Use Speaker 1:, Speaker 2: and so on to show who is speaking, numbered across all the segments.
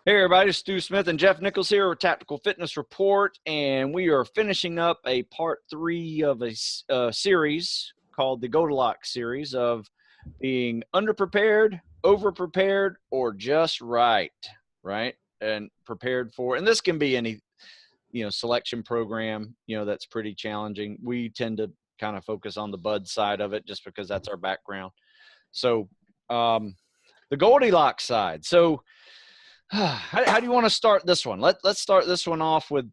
Speaker 1: Hey everybody, it's Stu Smith and Jeff Nichols here with Tactical Fitness Report, and we are finishing up a part 3 of a series called the Goldilocks series of being underprepared, overprepared, or just right? And prepared for, and this can be any, selection program, that's pretty challenging. We tend to kind of focus on the bud side of it just because that's our background. So the Goldilocks side. So how do you want to start this one? Let's start this one off with,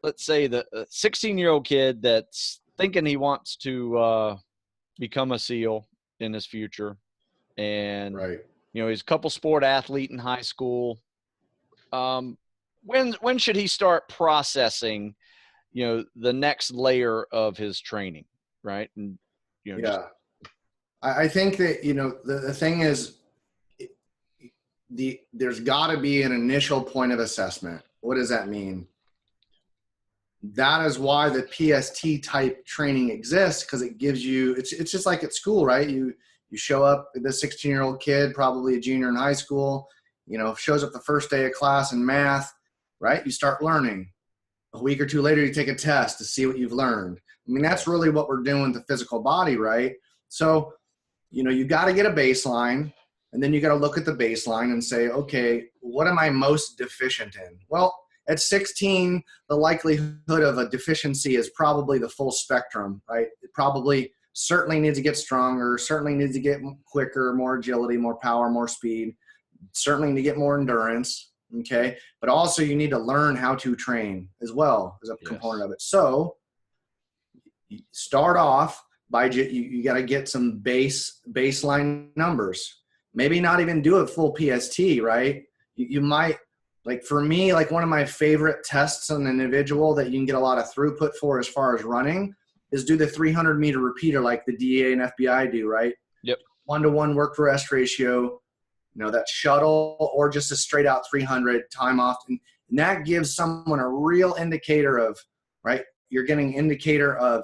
Speaker 1: let's say, the 16-year-old kid that's thinking he wants to become a SEAL in his future. And,
Speaker 2: right.
Speaker 1: He's a couple sport athlete in high school. When should he start processing, the next layer of his training, right? And,
Speaker 2: I think that, the thing is, there's got to be an initial point of assessment. What does that mean? That is why the PST type training exists, because it gives you, it's just like at school, right? You show up, the 16-year-old kid, probably a junior in high school, shows up the first day of class in math, right? You start learning. A week or two later, you take a test to see what you've learned. I mean, that's really what we're doing with the physical body, right? So, you got to get a baseline. And then you got to look at the baseline and say, okay, what am I most deficient in? Well, at 16, the likelihood of a deficiency is probably the full spectrum, right? It probably certainly needs to get stronger, certainly needs to get quicker, more agility, more power, more speed, certainly need to get more endurance, okay? But also you need to learn how to train as well as a component of it. So start off by, you got to get some baseline numbers. Maybe not even do a full PST, right? You might, like for me, like one of my favorite tests on an individual that you can get a lot of throughput for as far as running is do the 300-meter repeater like the DEA and FBI do, right?
Speaker 1: Yep.
Speaker 2: 1-to-1 work to rest ratio, that shuttle, or just a straight out 300 time off. And that gives someone a real indicator of, right? You're getting an indicator of,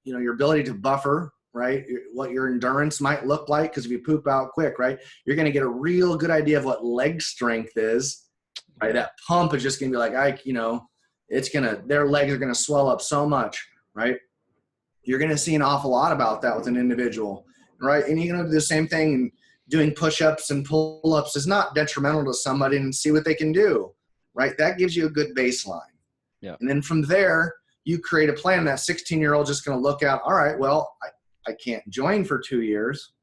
Speaker 2: your ability to buffer, right? What your endurance might look like, because if you poop out quick, right, you're going to get a real good idea of what leg strength is, right? That pump is just going to be like, their legs are going to swell up so much, right? You're going to see an awful lot about that with an individual, right? And you're going to do the same thing, and doing push-ups and pull-ups is not detrimental to somebody, and see what they can do, right? That gives you a good baseline.
Speaker 1: Yeah. And
Speaker 2: then from there, you create a plan. That 16-year-old just going to look at, all right, well, I can't join for 2 years.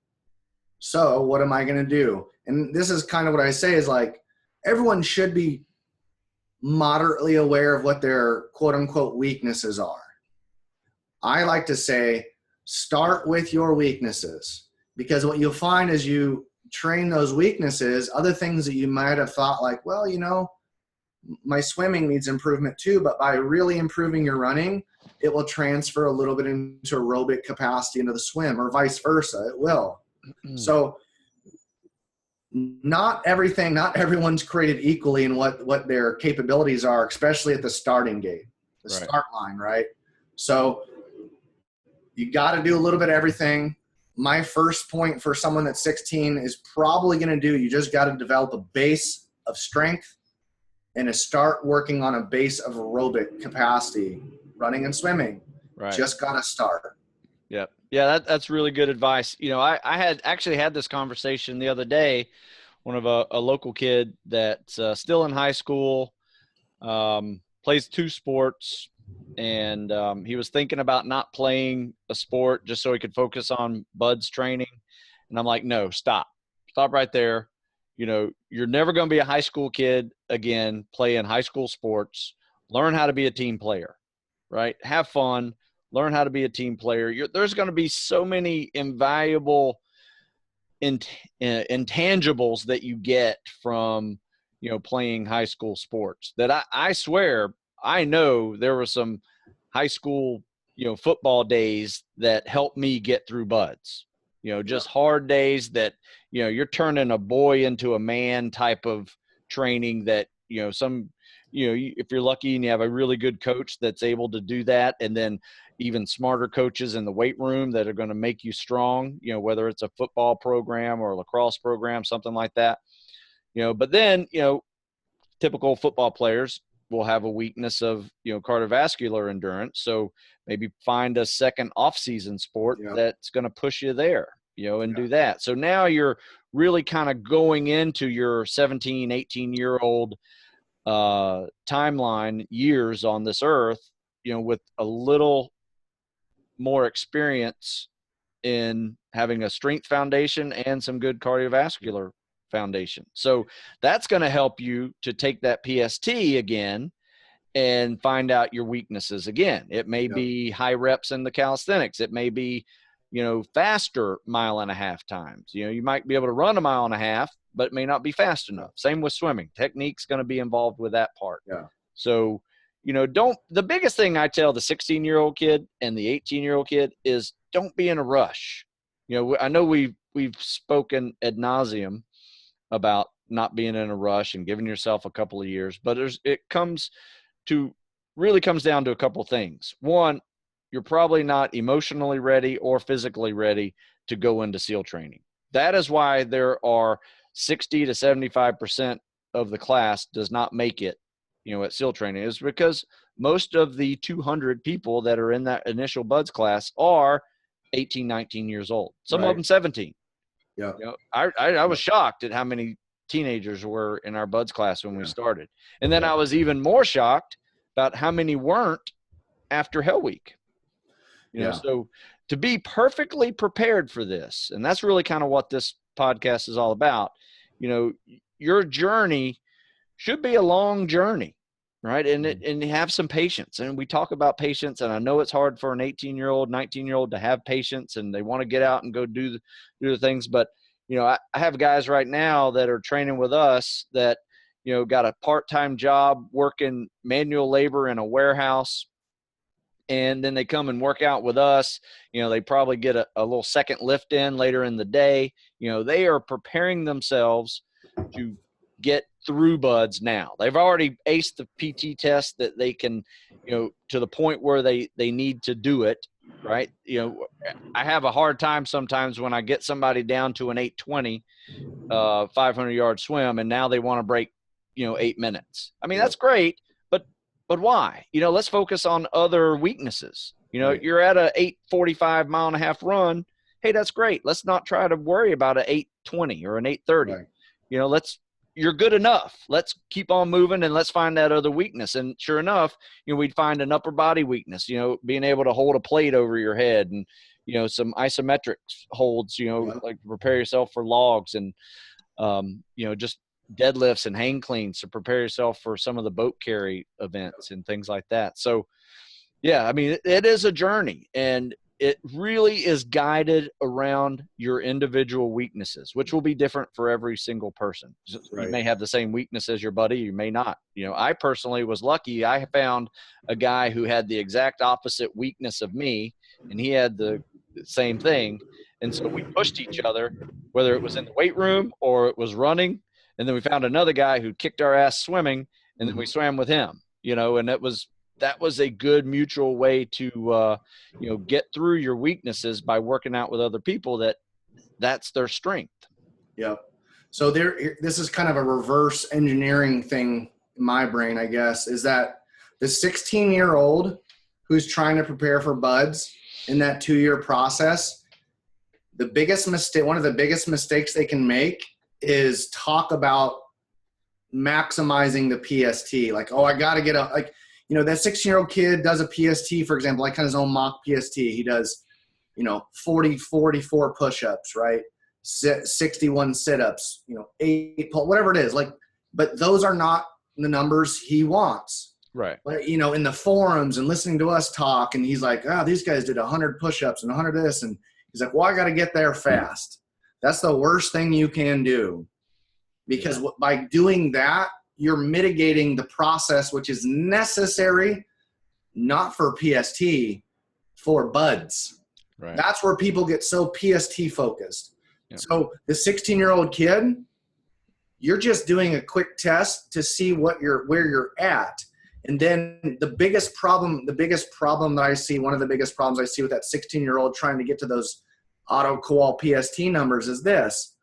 Speaker 2: So what am I going to do? And this is kind of what I say is, like, everyone should be moderately aware of what their quote unquote weaknesses are. I like to say, start with your weaknesses, because what you'll find is you train those weaknesses, other things that you might have thought like, well, my swimming needs improvement too, but by really improving your running, it will transfer a little bit into aerobic capacity into the swim, or vice versa. It will. So not everyone's created equally in what their capabilities are, especially at the starting gate, the start line, right? So you got to do a little bit of everything. My first point for someone that's 16 is probably going to do, you just got to develop a base of strength and to start working on a base of aerobic capacity, running and swimming. Right. Just got to start.
Speaker 1: Yep. Yeah, that's really good advice. I had actually had this conversation the other day. One of a local kid that's still in high school, plays 2 sports, and he was thinking about not playing a sport just so he could focus on Bud's training. And I'm like, no, stop right there. You're never going to be a high school kid again playing high school sports. Learn how to be a team player, right? Have fun. Learn how to be a team player. There's going to be so many invaluable intangibles that you get from, playing high school sports that I swear I know there were some high school, football days that helped me get through buds, just hard days that, you're turning a boy into a man type of training that, if you're lucky and you have a really good coach that's able to do that, and then even smarter coaches in the weight room that are going to make you strong, whether it's a football program or a lacrosse program, something like that, But then, typical football players will have a weakness of, cardiovascular endurance. So maybe find a second off-season sport that's going to push you there, and do that. So now you're really kind of going into your 17, 18-year-old timeline years on this earth, with a little more experience in having a strength foundation and some good cardiovascular foundation. So that's going to help you to take that PST again and find out your weaknesses again. It may be high reps in the calisthenics. It may be, faster 1.5 mile times. You might be able to run 1.5 miles, but it may not be fast enough. Same with swimming. Technique's going to be involved with that part.
Speaker 2: Yeah.
Speaker 1: So, the biggest thing I tell the 16-year-old kid and the 18-year-old kid is don't be in a rush. I know we've spoken ad nauseum about not being in a rush and giving yourself a couple of years, but it comes down to a couple things. One, you're probably not emotionally ready or physically ready to go into SEAL training. That is why there are 60 to 75% of the class does not make it, at SEAL training, is because most of the 200 people that are in that initial BUDS class are 18, 19 years old. Some of them 17.
Speaker 2: Yeah.
Speaker 1: I was shocked at how many teenagers were in our BUDS class when we started. And then I was even more shocked about how many weren't after Hell Week. So to be perfectly prepared for this, and that's really kind of what this podcast is all about, your journey should be a long journey, right? And have some patience. And we talk about patience, and I know it's hard for an 18-year-old, 19-year-old to have patience, and they want to get out and go do the things. But, I have guys right now that are training with us that, got a part-time job working manual labor in a warehouse. And then they come and work out with us. They probably get a little second lift in later in the day. They are preparing themselves to get through BUDS now. They've already aced the PT test that they can, to the point where they need to do it, right? I have a hard time sometimes when I get somebody down to an 8:20, 500-yard swim, and now they want to break, 8 minutes. I mean, that's great, but why? Let's focus on other weaknesses. You're at a 8:45 mile-and-a-half run. Hey, that's great. Let's not try to worry about an 8:20 or an 8:30. Right. You're good enough. Let's keep on moving and let's find that other weakness. And sure enough, we'd find an upper body weakness, being able to hold a plate over your head and, some isometric holds, like prepare yourself for logs and, just deadlifts and hang cleans to prepare yourself for some of the boat carry events and things like that. So, yeah, I mean, it is a journey, and it really is guided around your individual weaknesses, which will be different for every single person. Right. You may have the same weakness as your buddy. You may not. I personally was lucky. I found a guy who had the exact opposite weakness of me, and he had the same thing. And so we pushed each other, whether it was in the weight room or it was running. And then we found another guy who kicked our ass swimming, and then we swam with him, and that was a good mutual way to, get through your weaknesses by working out with other people that's their strength.
Speaker 2: Yep. So this is kind of a reverse engineering thing in my brain, I guess, is that the 16-year-old who's trying to prepare for BUDS in that 2-year process, one of the biggest mistakes they can make is talk about maximizing the PST. Like, oh, I got to get that 16-year-old kid does a PST, for example, like kind of his own mock PST. He does, 44 push-ups, right? 61 sit-ups, 8 pull, whatever it is. But those are not the numbers he wants.
Speaker 1: Right.
Speaker 2: But, in the forums and listening to us talk, and he's like, these guys did 100 push-ups and 100 this. And he's like, well, I got to get there fast. That's the worst thing you can do, because by doing that, you're mitigating the process, which is necessary, not for PST, for BUDS. Right. That's where people get so PST focused. Yeah. So the 16-year-old kid, you're just doing a quick test to see where you're at. And then the biggest problem that I see, one of the biggest problems I see with that 16-year-old trying to get to those auto-qual PST numbers is this.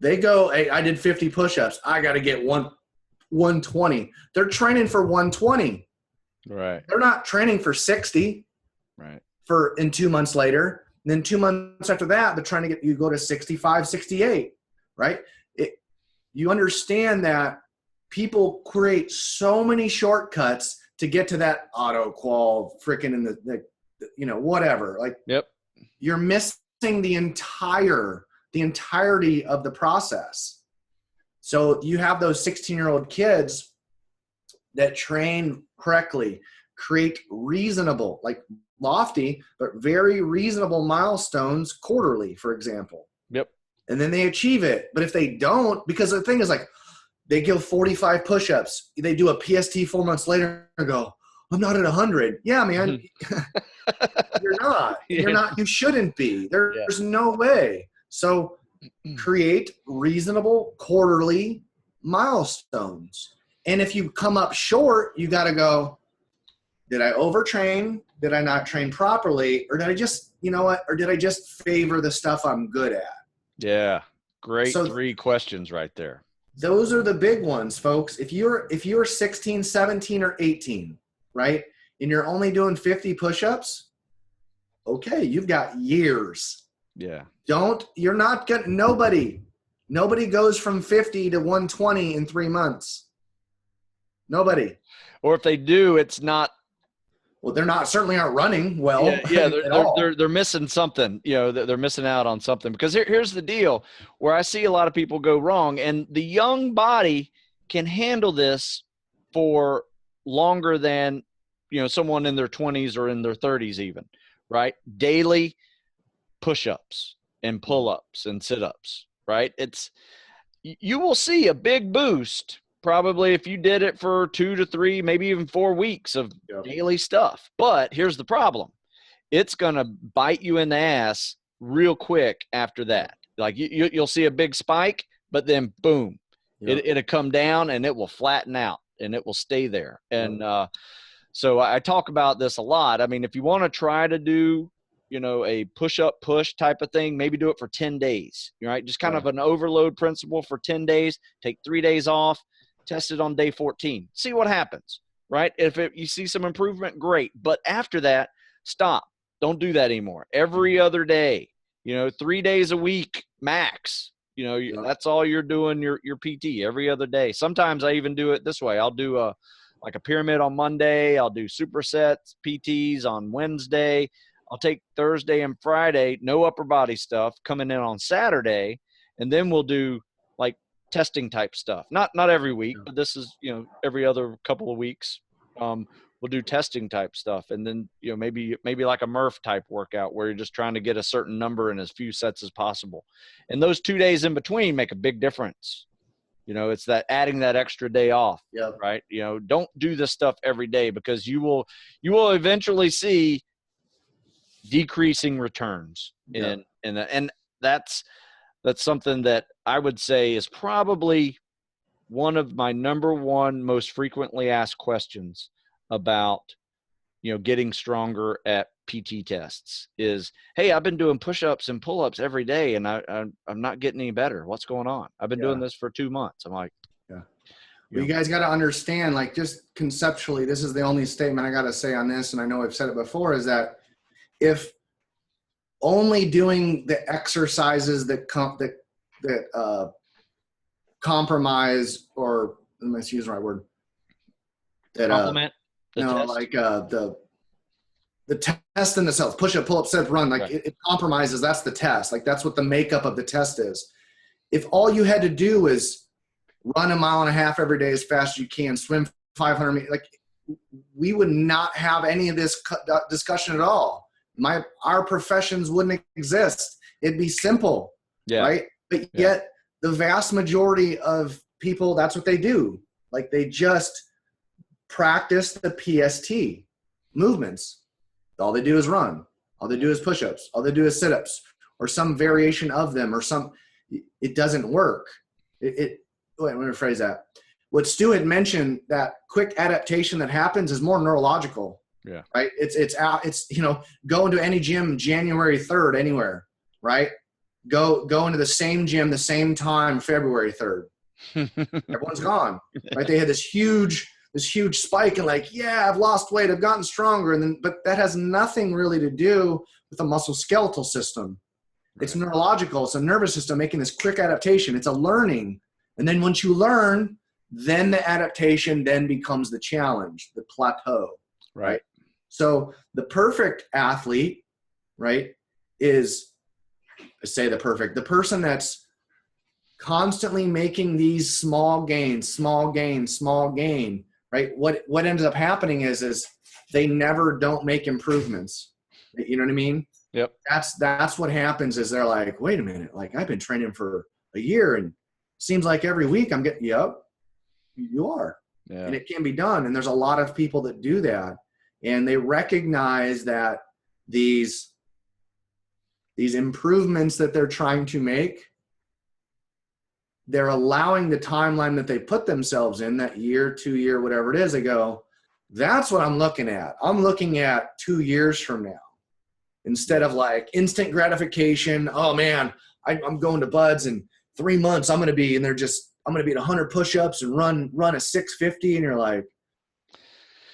Speaker 2: They go, hey, I did 50 push-ups. I got to get 120. They're training for 120.
Speaker 1: Right.
Speaker 2: They're not training for 60.
Speaker 1: Right.
Speaker 2: In 2 months later. And then 2 months after that, they're trying to get you go to 65, 68, right? You understand that people create so many shortcuts to get to that auto qual freaking in the whatever. Like,
Speaker 1: yep.
Speaker 2: You're missing the entirety of the process. So you have those 16-year-old kids that train correctly, create reasonable, like lofty, but very reasonable milestones quarterly, for example.
Speaker 1: Yep.
Speaker 2: And then they achieve it. But if they don't, because the thing is, like, they give 45 push-ups, they do a PST 4 months later and go, I'm not at 100. Yeah, man. You're not. You're not. You shouldn't be. There's no way. So create reasonable quarterly milestones. And if you come up short, you got to go, did I overtrain? Did I not train properly? Or did I just, or did I just favor the stuff I'm good at?
Speaker 1: Yeah. Great. So 3 questions right there.
Speaker 2: Those are the big ones, folks. If you're 16, 17, or 18, right, and you're only doing 50 push-ups, okay, you've got years.
Speaker 1: Yeah.
Speaker 2: Nobody goes from 50 to 120 in 3 months. Nobody.
Speaker 1: Or if they do, it's not.
Speaker 2: Well, certainly aren't running well.
Speaker 1: Yeah, they're missing something. They're missing out on something. Because here's the deal where I see a lot of people go wrong, and the young body can handle this for longer than, someone in their 20s or in their 30s even, right? Daily push-ups and pull-ups and sit-ups, right? You will see a big boost probably if you did it for 2 to 3, maybe even 4 weeks of daily stuff. But here's the problem. It's going to bite you in the ass real quick after that. Like you'll see a big spike, but then boom, it'll come down and it will flatten out and it will stay there. And so I talk about this a lot. I mean, if you want to try to do, a push-up push type of thing, maybe do it for 10 days, right? Just kind of an overload principle for 10 days, take 3 days off, test it on day 14, see what happens, right? If you see some improvement, great. But after that, stop. Don't do that anymore. Every other day, 3 days a week max, that's all you're doing your PT every other day. Sometimes I even do it this way. I'll do a pyramid on Monday. I'll do supersets PTs on Wednesday. I'll take Thursday and Friday, no upper body stuff, coming in on Saturday. And then we'll do like testing type stuff. Not every week, but this is, every other couple of weeks. We'll do testing type stuff. And then, maybe like a Murph type workout where you're just trying to get a certain number in as few sets as possible. And those 2 days in between make a big difference. It's that adding that extra day off, right? Don't do this stuff every day because you will eventually see decreasing returns and that's something that I would say is probably one of my number one most frequently asked questions about, getting stronger at PT tests is, hey, I've been doing push-ups and pull-ups every day and I'm not getting any better. What's going on? I've been doing this for 2 months. I'm like,
Speaker 2: well, you guys got to understand, like, just conceptually, this is the only statement I got to say on this. And I know I've said it before, is that if only doing the exercises that compromise, or let's use the right word, that
Speaker 1: complement the test.
Speaker 2: Like the test in itself, push up, pull up, set up, run, like it compromises. That's the test. Like that's what the makeup of the test is. If all you had to do is run 1.5 miles every day as fast as you can, swim 500 meters, like we would not have any of this discussion at all. Our professions wouldn't exist. It'd be simple, right? But yet the vast majority of people, that's what they do. Like they just practice the PST movements. All they do is run. All they do is push-ups. All they do is sit-ups or some variation of them it doesn't work. Wait, let me rephrase that. What Stu had mentioned, that quick adaptation that happens is more neurological.
Speaker 1: Yeah.
Speaker 2: Right. It's going to any gym January 3rd anywhere. Right. go into the same gym the same time, February 3rd. Everyone's gone, right? They had this huge spike and like, yeah, I've lost weight, I've gotten stronger. And then, but that has nothing really to do with the muscle skeletal system. Right. It's neurological. It's a nervous system making this quick adaptation. It's a learning. And then once you learn, then the adaptation then becomes the challenge, the plateau. Right. So the perfect athlete, right, is, the person that's constantly making these small gain, right? What ends up happening is they never don't make improvements. You know what I mean?
Speaker 1: Yep.
Speaker 2: That's what happens is they're like, wait a minute, like I've been training for a year and seems like every week I'm getting, yep, you are. Yeah. And it can be done. And there's a lot of people that do that. And they recognize that these improvements that they're trying to make, they're allowing the timeline that they put themselves in, that year, 2 year, whatever it is, they go, that's what I'm looking at. I'm looking at 2 years from now. Instead of like instant gratification, oh man, I'm going to Buds in 3 months, I'm going to be at 100 push-ups and run a 650. And you're like,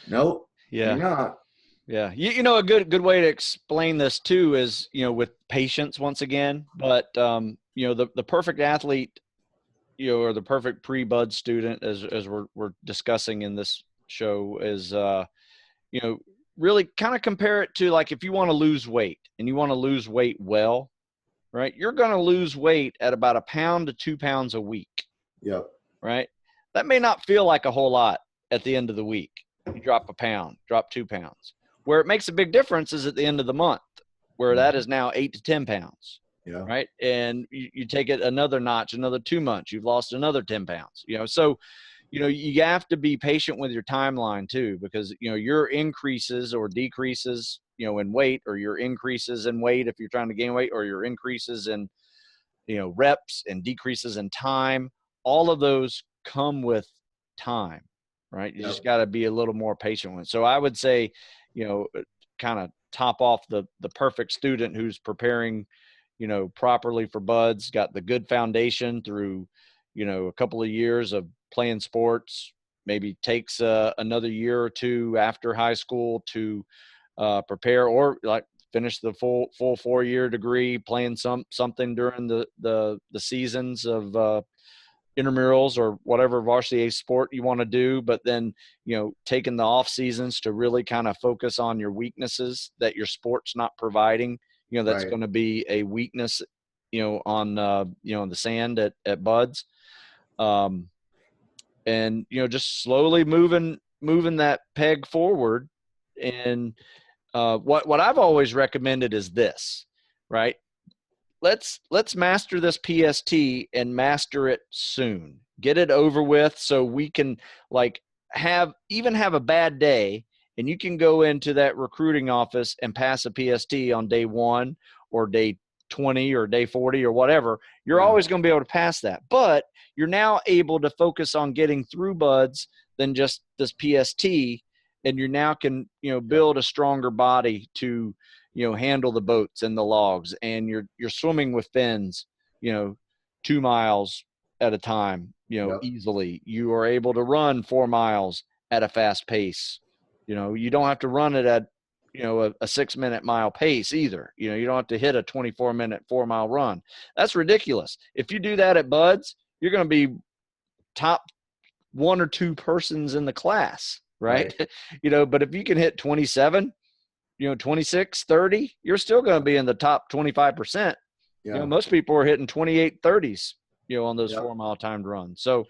Speaker 2: nope.
Speaker 1: Yeah.
Speaker 2: You're not.
Speaker 1: Yeah. You know, a good way to explain this too is, you know, with patience once again, but, you know, the perfect athlete, you know, or the perfect pre-Bud student as we're discussing in this show is, you know, really kind of compare it to like if you want to lose weight and you want to lose weight well, right? You're going to lose weight at about 1 pound to 2 pounds a week.
Speaker 2: Yep.
Speaker 1: Right. That may not feel like a whole lot at the end of the week. You drop 1 pound, drop 2 pounds. Where it makes a big difference is at the end of the month, where that is now 8 to 10 pounds. Yeah. Right. And you take it another notch, another 2 months, you've lost another 10 pounds, you know? So, you know, you have to be patient with your timeline too, because, you know, your increases or decreases, you know, in weight, or your increases in weight, if you're trying to gain weight, or your increases in, you know, reps and decreases in time, all of those come with time, right? You just got to be a little more patient with it. So I would say, you know, kind of top off the perfect student who's preparing, you know, properly for Buds, got the good foundation through, you know, a couple of years of playing sports, maybe takes another year or two after high school to prepare, or like finish the full 4-year degree, playing something during the seasons of intramurals or whatever varsity sport you want to do, but then, you know, taking the off seasons to really kind of focus on your weaknesses that your sport's not providing. You know, that's going to be a weakness, you know, on, you know, the sand at Buds. And, you know, just slowly moving that peg forward. And what I've always recommended is this, right? Let's master this PST and master it soon. Get it over with so we can like have a bad day and you can go into that recruiting office and pass a PST on day 1 or day 20 or day 40 or whatever. You're always going to be able to pass that. But you're now able to focus on getting through Buds than just this PST, and you now can, you know, build a stronger body to, you know, handle the boats and the logs, and you're swimming with fins, you know, 2 miles at a time, you know, easily. You are able to run 4 miles at a fast pace. You know, you don't have to run it at, you know, a 6-minute mile pace either. You know, you don't have to hit a 24-minute 4-mile run. That's ridiculous. If you do that at Buds, you're going to be top 1 or 2 persons in the class, right? You know, but if you can hit 27, you know, 26, 30, you're still going to be in the top 25%. You know, most people are hitting 28, 30s, you know, on those 4-mile timed runs. So,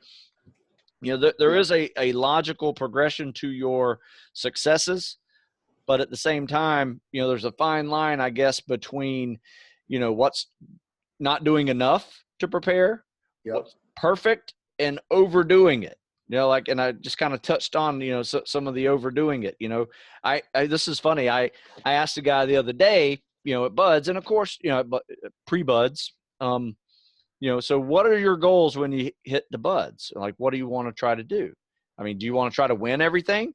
Speaker 1: you know, there is a logical progression to your successes, but at the same time, you know, there's a fine line, I guess, between, you know, what's not doing enough to prepare, what's perfect, and overdoing it. You know, like, and I just kind of touched on, you know, some of the overdoing it. You know, I this is funny. I asked a guy the other day, you know, at Buds, and of course, you know, pre-Buds, you know, so what are your goals when you hit the Buds? Like, what do you want to try to do? I mean, do you want to try to win everything?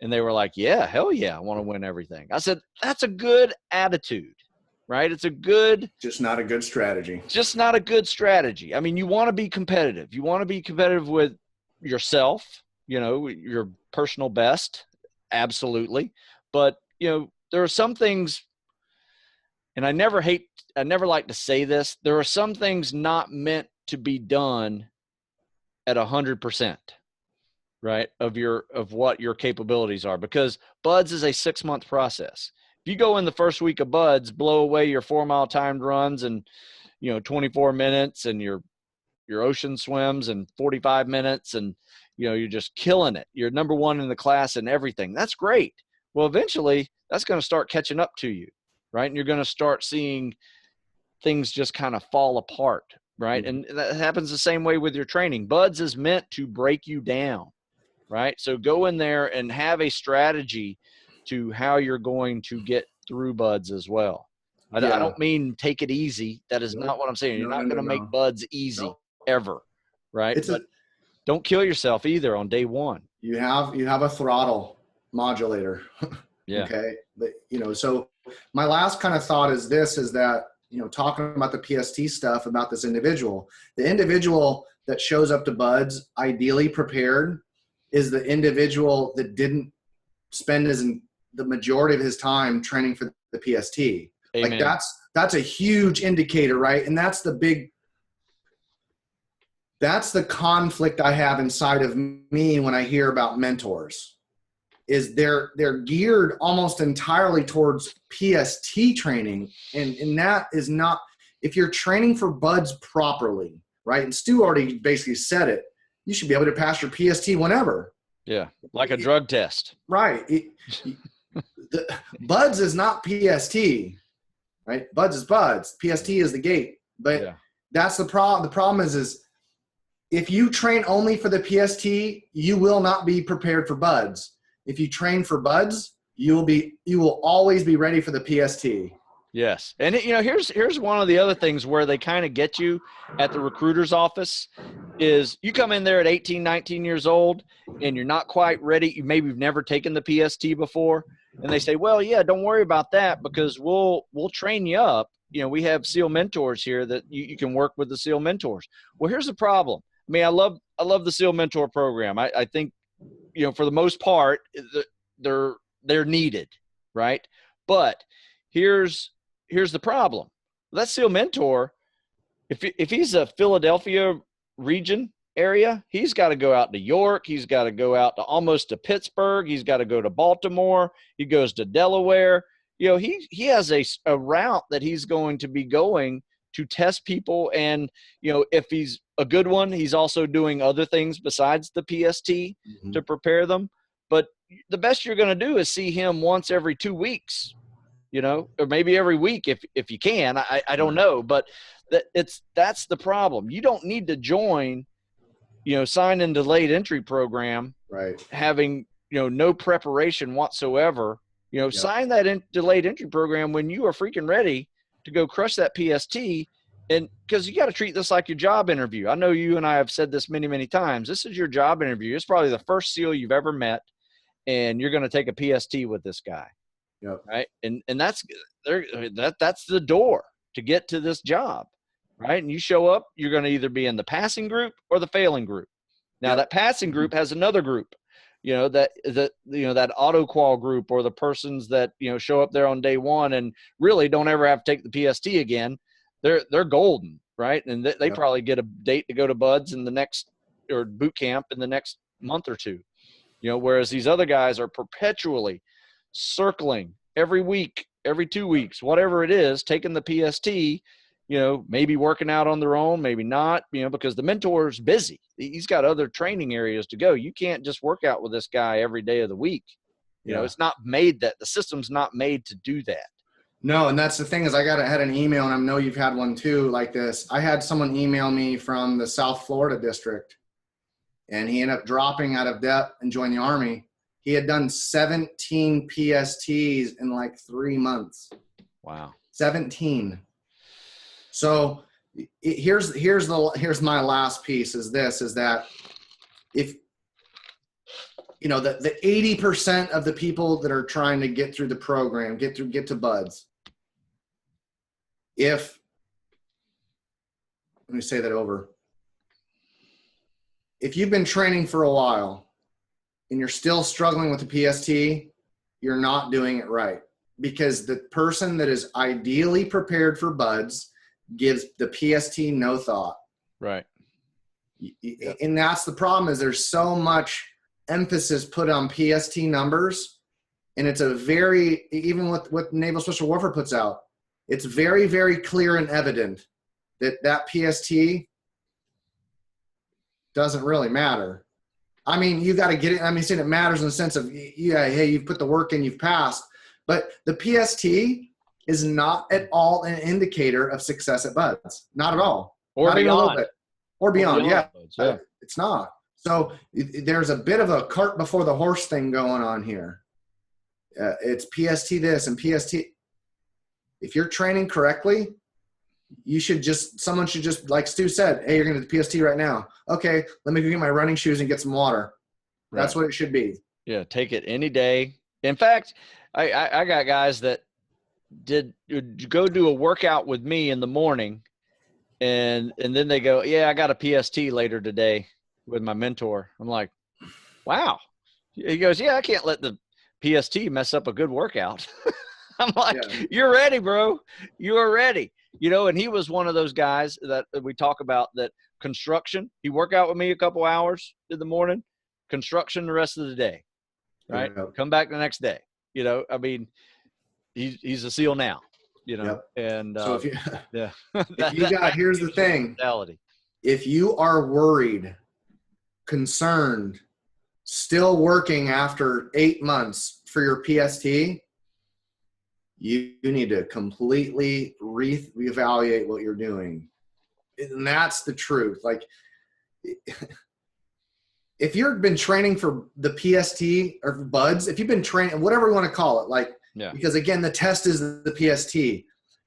Speaker 1: And they were like, yeah, hell yeah, I want to win everything. I said, that's a good attitude. right? It's a good,
Speaker 2: just not a good strategy.
Speaker 1: just not a good strategy. I mean, you want to be competitive. You want to be competitive with yourself, you know, your personal best. Absolutely. But, you know, there are some things, and I never like to say this. There are some things not meant to be done at 100%, right? Of what your capabilities are, because buds is a 6-month process. If you go in the first week of buds, blow away your 4-mile timed runs and, you know, 24 minutes and your ocean swims and 45 minutes and, you know, you're just killing it. You're number one in the class and everything. That's great. Well, eventually that's going to start catching up to you, right? And you're going to start seeing things just kind of fall apart, right? And that happens the same way with your training. Buds is meant to break you down, right? So go in there and have a strategy to how you're going to get through buds as well. I don't mean take it easy. That is not what I'm saying. You're not going to make buds easy ever, right? But don't kill yourself either on day one.
Speaker 2: You have a throttle modulator.
Speaker 1: Yeah.
Speaker 2: Okay. But, you know, so my last kind of thought is that, you know, talking about the PST stuff about this individual, the individual that shows up to buds ideally prepared is the individual that didn't spend the majority of his time training for the PST.
Speaker 1: Amen.
Speaker 2: Like that's a huge indicator, right? And that's the conflict I have inside of me when I hear about mentors, is they're geared almost entirely towards PST training. And that is not, if you're training for buds properly, right? And Stu already basically said it, you should be able to pass your PST whenever.
Speaker 1: Yeah. Like a drug test.
Speaker 2: Right. The buds is not PST, right? Buds is buds. PST is the gate. But that's the problem. The problem is if you train only for the PST, you will not be prepared for buds. If you train for buds, you will always be ready for the PST.
Speaker 1: Yes. And you know, here's one of the other things where they kind of get you at the recruiter's office is you come in there at 18, 19 years old and you're not quite ready. You maybe you've never taken the PST before. And they say, well, yeah, don't worry about that because we'll train you up. You know, we have SEAL mentors here that you can work with the SEAL mentors. Well, here's the problem. I mean, I love the SEAL mentor program. I think, you know, for the most part, they're needed, right? But here's the problem. That SEAL mentor, if he's a Philadelphia region area, he's got to go out to York. He's got to go out to almost to Pittsburgh. He's got to go to Baltimore. He goes to Delaware. You know, he has a route that he's going to be going to test people. And, you know, if he's a good one, he's also doing other things besides the PST to prepare them. But the best you're going to do is see him once every 2 weeks, you know, or maybe every week if you can. I don't know. But that's the problem. You don't need to join, you know, sign in delayed entry program, right? Having, you know, no preparation whatsoever. You know, sign that delayed entry program when you are freaking ready to go crush that PST. And because you got to treat this like your job interview. I know you and I have said this many, many times. This is your job interview. It's probably the first SEAL you've ever met, and you're going to take a PST with this guy. Yep. Right. And that's the door to get to this job. Right. And you show up, you're going to either be in the passing group or the failing group. Now that passing group has another group, you know, that auto qual group, or the persons that, you know, show up there on day one and really don't ever have to take the PST again. They're golden. Right. And they probably get a date to go to buds in the next, or boot camp in the next month or two, you know, whereas these other guys are perpetually circling every week, every 2 weeks, whatever it is, taking the PST, you know, maybe working out on their own, maybe not, you know, because the mentor's busy. He's got other training areas to go. You can't just work out with this guy every day of the week. You know, it's not made that. The system's not made to do that.
Speaker 2: No, and that's the thing is I had an email, and I know you've had one too like this. I had someone email me from the South Florida district, and he ended up dropping out of debt and joined the Army. He had done 17 PSTs in like 3 months.
Speaker 1: Wow.
Speaker 2: 17. So here's my last piece is that if, you know, the 80% of the people that are trying to get through the program, get to buds, Let me say that over. If you've been training for a while and you're still struggling with the PST, you're not doing it right, because the person that is ideally prepared for buds gives the PST no thought.
Speaker 1: Right.
Speaker 2: And that's the problem, is there's so much emphasis put on PST numbers, and it's a very, even with what Naval Special Warfare puts out, it's very, very clear and evident that PST doesn't really matter. I mean, you got to get it. I mean, saying it matters in the sense of, yeah, hey, you've put the work in, you've passed. But the PST is not at all an indicator of success at buds. Not at all.
Speaker 1: Or
Speaker 2: not
Speaker 1: beyond.
Speaker 2: even a little bit. Or beyond, yeah.
Speaker 1: Buds, yeah.
Speaker 2: It's not. So there's a bit of a cart before the horse thing going on here. It's PST this and PST. If you're training correctly, someone should just, like Stu said, hey, you're going to do the PST right now. Okay, let me go get my running shoes and get some water. Right. That's what it should be.
Speaker 1: Yeah, take it any day. In fact, I got guys that did go do a workout with me in the morning, and then they go, yeah, I got a PST later today with my mentor. I'm like, wow. He goes, yeah, I can't let the PST mess up a good workout. I'm like, yeah. You're ready, bro. You are ready. You know, and he was one of those guys that we talk about, that construction. He work out with me a couple hours in the morning, construction the rest of the day, right? Yep. Come back the next day. You know, I mean, he's a SEAL now, you know. Yep. And
Speaker 2: so if you,
Speaker 1: yeah,
Speaker 2: if you got, here's the thing.
Speaker 1: Mentality.
Speaker 2: If you are worried, concerned, still working after 8 months for your PST, you need to completely reevaluate what you're doing. And that's the truth. Like, if you've been training for the PST or buds, if you've been training, whatever you want to call it, like, yeah. Because again, the test is the PST.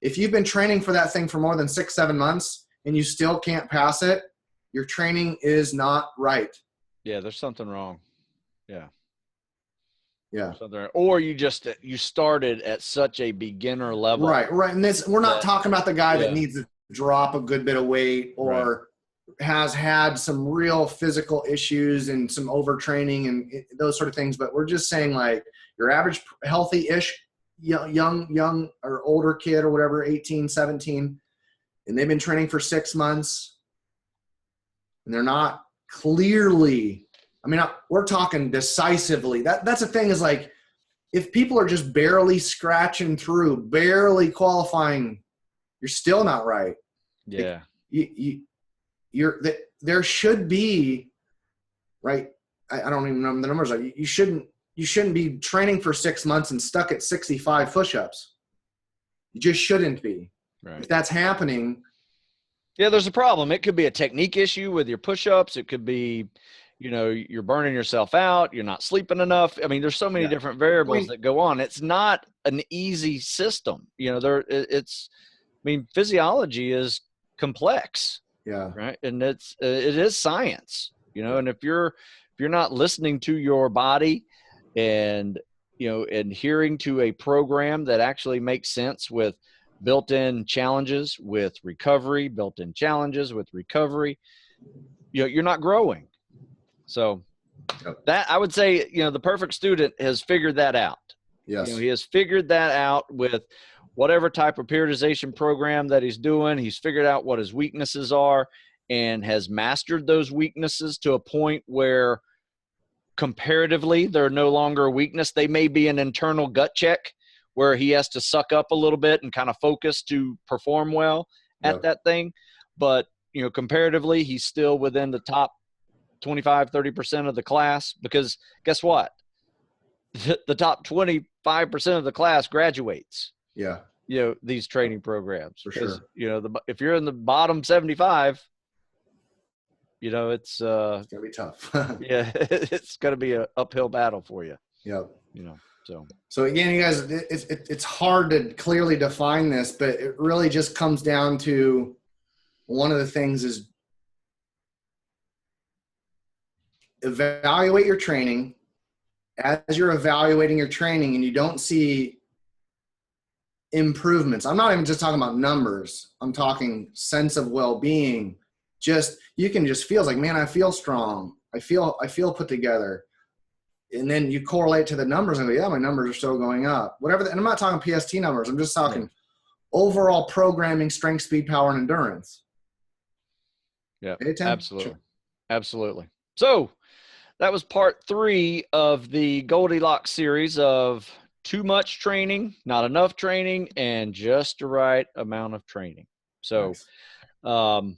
Speaker 2: If you've been training for that thing for more than 6-7 months and you still can't pass it, your training is not right.
Speaker 1: Yeah, there's something wrong. Yeah.
Speaker 2: Yeah.
Speaker 1: Or you started at such a beginner level.
Speaker 2: Right. And we're not talking about the guy that needs to drop a good bit of weight or has had some real physical issues and some overtraining and those sort of things. But we're just saying, like, your average healthy-ish young or older kid or whatever, 18, 17, and they've been training for 6 months and they're not clearly, I mean, we're talking decisively. That's the thing, is like, if people are just barely scratching through, barely qualifying, you're still not right.
Speaker 1: Yeah.
Speaker 2: There should be, right? I don't even know the numbers. Like, you shouldn't be training for 6 months and stuck at 65 push-ups. You just shouldn't be. Right. If that's happening.
Speaker 1: Yeah, there's a problem. It could be a technique issue with your push-ups. It could be, you know, you're burning yourself out. You're not sleeping enough. I mean, there's so many different variables that go on. It's not an easy system. You know, physiology is complex.
Speaker 2: Yeah.
Speaker 1: Right. And it is science, you know, and if you're not listening to your body and, you know, adhering to a program that actually makes sense with built-in challenges with recovery, you know, you're not growing. So that, I would say, you know, the perfect student has figured that out.
Speaker 2: Yes.
Speaker 1: You know, he has figured that out with whatever type of periodization program that he's doing. He's figured out what his weaknesses are and has mastered those weaknesses to a point where comparatively they're no longer a weakness. They may be an internal gut check where he has to suck up a little bit and kind of focus to perform well at that thing. But, you know, comparatively, he's still within the top 25-30% of the class, because guess what? The top 25% of the class graduates.
Speaker 2: Yeah.
Speaker 1: You know, these training programs.
Speaker 2: For sure.
Speaker 1: You know, if you're in the bottom 75, you know, it's
Speaker 2: going to be tough.
Speaker 1: yeah, it's going to be an uphill battle for you.
Speaker 2: Yeah.
Speaker 1: You know,
Speaker 2: so again, you guys, it's hard to clearly define this, but it really just comes down to one of the things is evaluate your training. As you're evaluating your training and you don't see improvements. I'm not even just talking about numbers. I'm talking sense of well-being. Just, you can just feel like, man, I feel strong. I feel put together. And then you correlate to the numbers and go, yeah, my numbers are still going up. Whatever. And I'm not talking PST numbers. I'm just talking overall programming, strength, speed, power, and endurance.
Speaker 1: Yeah,
Speaker 2: Hey, Tim?
Speaker 1: absolutely.
Speaker 2: Sure.
Speaker 1: Absolutely. So that was part 3 of the Goldilocks series of too much training, not enough training, and just the right amount of training. So
Speaker 2: Nice.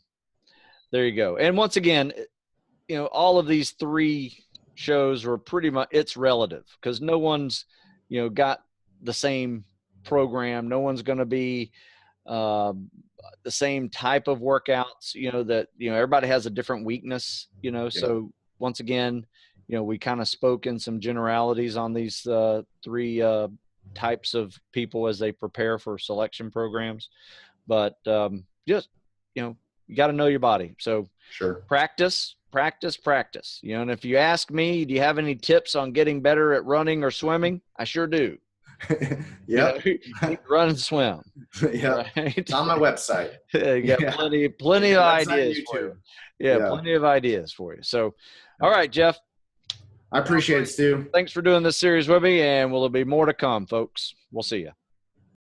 Speaker 1: There you go. And once again, you know, all of these 3 shows were pretty much, it's relative because no one's, you know, got the same program. No one's going to be the same type of workouts, you know, that, you know, everybody has a different weakness, you know.
Speaker 2: Yep.
Speaker 1: So once again, you know, we kind of spoke in some generalities on these 3 types of people as they prepare for selection programs. But just, you know, you got to know your body. So
Speaker 2: Sure.
Speaker 1: practice, you know. And if you ask me, do you have any tips on getting better at running or swimming? I sure do.
Speaker 2: Yep.
Speaker 1: You know, run and swim.
Speaker 2: Yep.
Speaker 1: Right?
Speaker 2: It's on my website.
Speaker 1: You got plenty of ideas for you. Yeah, plenty of ideas for you. So, all right, Jeff.
Speaker 2: I appreciate it, Stu.
Speaker 1: Thanks for doing this series with me, and will there be more to come, folks? We'll see you.